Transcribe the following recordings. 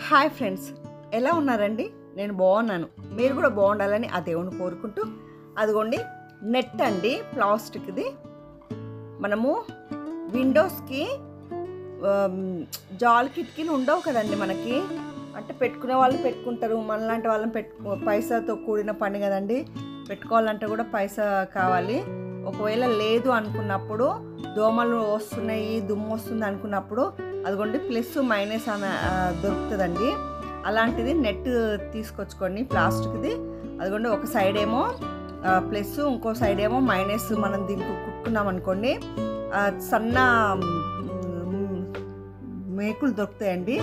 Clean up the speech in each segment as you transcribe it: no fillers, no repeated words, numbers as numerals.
Hi friends, ఎలా ఉన్నారండి? నేను బాగున్నాను. మీరు కూడా బాగుండాలని ఆ దేవుని కోరుకుంటూ, అదిగోండి నెట్ అండి, ప్లాస్టిక్ది. మనము విండోస్కి జాలి కిటికీలు ఉండవు కదండి మనకి. అంటే పెట్టుకునే వాళ్ళు పెట్టుకుంటారు, మనలాంటి వాళ్ళని పైసాతో కూడిన పని కదండి. పెట్టుకోవాలంటే కూడా పైసా కావాలి. ఒకవేళ లేదు అనుకున్నప్పుడు, దోమలు వస్తున్నాయి, దుమ్ము వస్తుంది అనుకున్నప్పుడు అదిగోండి ప్లస్ మైనస్ అని దొరుకుతుందండి. అలాంటిది నెట్ తీసుకొచ్చుకోండి, ప్లాస్టిక్ది. అదిగోండి ఒక సైడ్ ఏమో ప్లస్, ఇంకో సైడ్ ఏమో మైనస్. మనం దీనికి కుట్టుకున్నాం అనుకోండి, సన్న మేకులు దొరుకుతాయండి.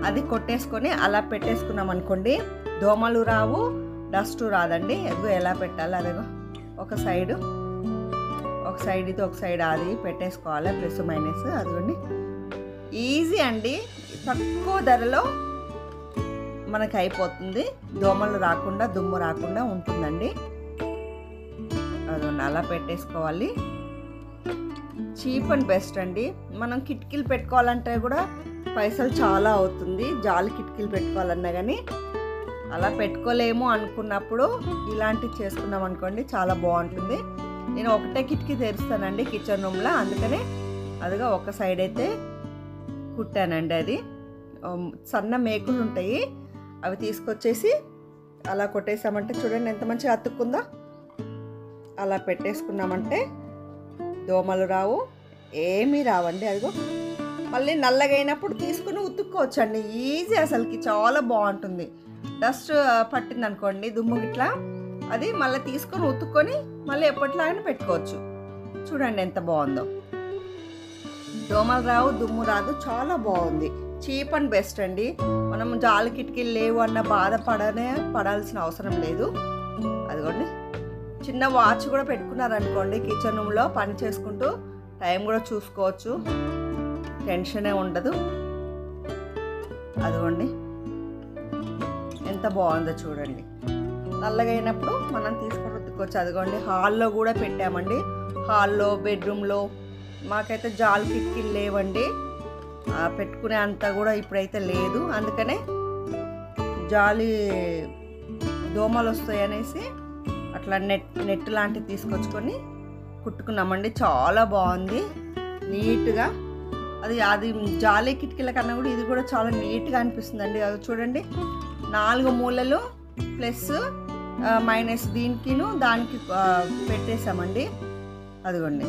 అది కొట్టేసుకొని అలా పెట్టేసుకున్నాం అనుకోండి, దోమలు రావు, డస్ట్ రాదండి. అదిగో ఎలా పెట్టాలి, అదిగో ఒక సైడ్ ఇది, ఒక సైడ్ అది పెట్టేసుకోవాలి, ప్లస్ మైనస్. అదిగోండి ఈజీ అండి, తక్కువ ధరలో మనకు అయిపోతుంది. దోమలు రాకుండా, దుమ్ము రాకుండా ఉంటుందండి. అదిగోండి అలా పెట్టేసుకోవాలి. చీప్ అండ్ బెస్ట్ అండి. మనం కిటికీలు పెట్టుకోవాలంటే కూడా పైసలు చాలా అవుతుంది, జాలి కిటికీలు పెట్టుకోవాలన్నా కానీ. అలా పెట్టుకోలేము అనుకున్నప్పుడు ఇలాంటివి చేసుకున్నాం అనుకోండి, చాలా బాగుంటుంది. నేను ఒకటే కిటికీ తెరుస్తానండి కిచెన్ రూమ్లో, అందుకనే అదిగా ఒక సైడ్ అయితే కుట్టానండి. అది సన్న మేకులు ఉంటాయి, అవి తీసుకొచ్చేసి అలా కొట్టేసామంటే చూడండి ఎంత మంచిగా అతుక్కుందో. అలా పెట్టేసుకున్నామంటే దోమలు రావు, ఏమీ రావండి. అదిగో మళ్ళీ నల్లగా అయినప్పుడు తీసుకుని ఉతుక్కోవచ్చండి, ఈజీ. అసలుకి చాలా బాగుంటుంది. డస్ట్ పట్టింది అనుకోండి, దుమ్ము గిట్లా, అది మళ్ళీ తీసుకొని ఉతుక్కొని మళ్ళీ ఎప్పటిలాగానే పెట్టుకోవచ్చు. చూడండి ఎంత బాగుందో. దోమలు రావు, దుమ్ము రాదు, చాలా బాగుంది. చీప్ అండ్ బెస్ట్ అండి. మనం జాలి కిటికీలు లేవు అన్న పడాల్సిన అవసరం లేదు. అదిగోండి చిన్న వాచ్ కూడా పెట్టుకున్నారనుకోండి, కిచెన్ రూమ్లో పని చేసుకుంటూ టైం కూడా చూసుకోవచ్చు, టెన్షనే ఉండదు. అదిగోండి ఎంత బాగుందో చూడండి. నల్లగా అయినప్పుడు మనం తీసుకొని ఉతుక్కోవచ్చు. అదిగోండి హాల్లో కూడా పెట్టామండి, హాల్లో, బెడ్రూమ్లో. మాకైతే జాలి కిటికీలు లేవండి, పెట్టుకునే అంత కూడా ఇప్పుడైతే లేదు. అందుకనే జాలి దోమలు వస్తాయి అనేసి అట్లా నెట్ లాంటివి తీసుకొచ్చుకొని కుట్టుకున్నామండి. చాలా బాగుంది, నీట్గా. అది జాలి కిటికీల కన్నా కూడా ఇది కూడా చాలా నీట్గా అనిపిస్తుందండి. అది చూడండి, 4 మూలలు ప్లస్ మైనస్ దీనికిను దానికి పెట్టేసామండి. అదిగోండి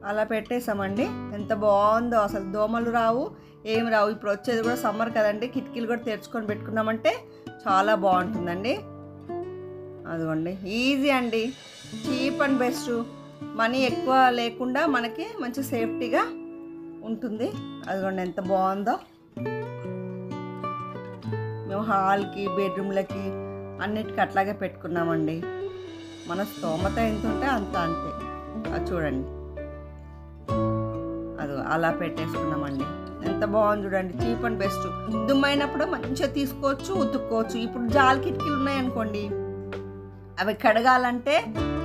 అలా పెట్టేసామండి. ఎంత బాగుందో అసలు. దోమలు రావు, ఏమి రావు. ఇప్పుడు వచ్చేది కూడా సమ్మర్ కదండి, కిటికీలు కూడా తెరుచుకొని పెట్టుకున్నామంటే చాలా బాగుంటుందండి. అదిగోండి ఈజీ అండి, చీప్ అండ్ బెస్ట్. మనీ ఎక్కువ లేకుండా మనకి మంచి సేఫ్టీగా ఉంటుంది. అదిగోండి ఎంత బాగుందో. మేము హాల్కి, బెడ్రూమ్లకి అన్నిటికీ అట్లాగే పెట్టుకున్నామండి. మన స్తోమత ఎంత ఉంటే అంతే. అది చూడండి, అది అలా పెట్టేసుకున్నామండి. ఎంత బాగుంది చూడండి, చీప్ అండ్ బెస్ట్. దుమ్మైనప్పుడు మంచిగా తీసుకోవచ్చు, ఉతుక్కోవచ్చు. ఇప్పుడు జాలి కిటికీలు ఉన్నాయనుకోండి, అవి కడగాలంటే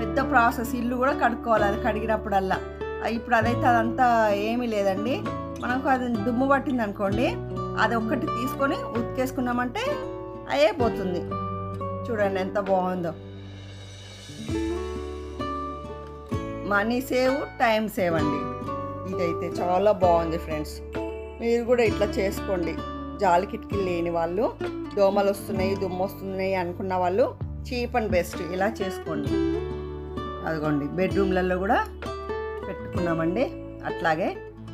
పెద్ద ప్రాసెస్, ఇల్లు కూడా కడుక్కోవాలి అది కడిగినప్పుడల్లా. ఇప్పుడు అదైతే అదంతా ఏమీ లేదండి. మనకు అది దుమ్ము పట్టింది అనుకోండి, అది ఒక్కటి తీసుకొని ఉతికేసుకున్నామంటే అయిపోతుంది. చూడండి ఎంత బాగుందో. మనీ సేవ్, టైం సేవ్ అండి. ఇదైతే చాలా బాగుంది ఫ్రెండ్స్. మీరు కూడా ఇట్లా చేసుకోండి. జాలి కిటికీలు లేని వాళ్ళు, దోమలు వస్తున్నాయి, దుమ్ము వస్తున్నాయి అనుకున్న వాళ్ళు చీప్ అండ్ బెస్ట్ ఇలా చేసుకోండి. అదిగోండి బెడ్రూమ్లలో కూడా పెట్టుకున్నామండి, అట్లాగే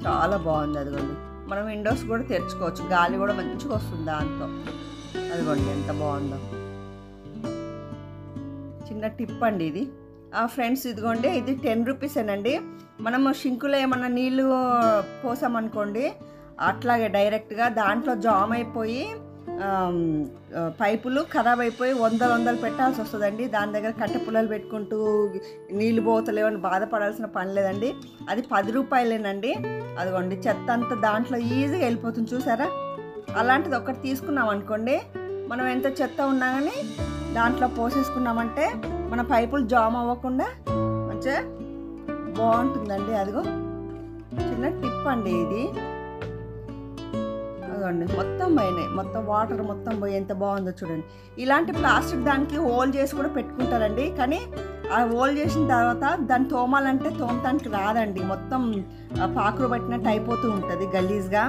చాలా బాగుంది. అదిగోండి మనం విండోస్ కూడా తెరుచుకోవచ్చు, గాలి కూడా మంచిగా వస్తుంది దాంతో. అదిగోండి ఎంత బాగుందో. చిన్న టిప్ అండి ఇది. ఫ్రెండ్స్ ఇదిగోండి, ఇది 10 రూపీసేనండి. మనము షింకులో ఏమన్నా నీళ్ళు పోసామనుకోండి, అట్లాగే డైరెక్ట్గా దాంట్లో జామ్ అయిపోయి పైపులు ఖరాబ్ అయిపోయి వందలు పెట్టాల్సి వస్తుందండి. దాని దగ్గర కట్టె పుల్లలు పెట్టుకుంటూ నీళ్ళు పోతలేవని బాధపడాల్సిన పని లేదండి. అది 10 రూపాయలేనండి. అదిగోండి చెత్త అంతా దాంట్లో ఈజీగా వెళ్ళిపోతుంది, చూసారా? అలాంటిది ఒకటి తీసుకున్నాం అనుకోండి, మనం ఎంత చెత్త ఉన్నా కానీ దాంట్లో పోసేసుకున్నామంటే మన పైపులు జామ్ అవ్వకుండా మంచిగా బాగుంటుందండి. అదిగో చిన్న టిప్ అండి ఇది. చూడండి మొత్తం పోయినాయి, మొత్తం వాటర్ మొత్తం పోయి ఎంత బాగుందో చూడండి. ఇలాంటి ప్లాస్టిక్ దానికి హోల్ చేసి కూడా పెట్టుకుంటారండి, కానీ ఆ హోల్ చేసిన తర్వాత దాన్ని తోమాలంటే తోమటానికి రాదండి, మొత్తం పాకురు పట్టినట్టు అయిపోతూ ఉంటుంది గలీజ్గా.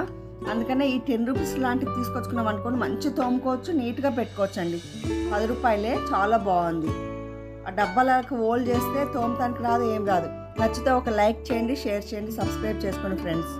అందుకనే ఈ 10 రూపీస్ లాంటివి తీసుకొచ్చుకున్నాం అనుకోండి, మంచి తోముకోవచ్చు, నీట్గా పెట్టుకోవచ్చు అండి. 10 రూపాయలే, చాలా బాగుంది. ఆ డబ్బాలకు హోల్ చేస్తే తోమటానికి రాదు, ఏం రాదు. నచ్చితే ఒక లైక్ చేయండి, షేర్ చేయండి, సబ్స్క్రైబ్ చేసుకోండి ఫ్రెండ్స్.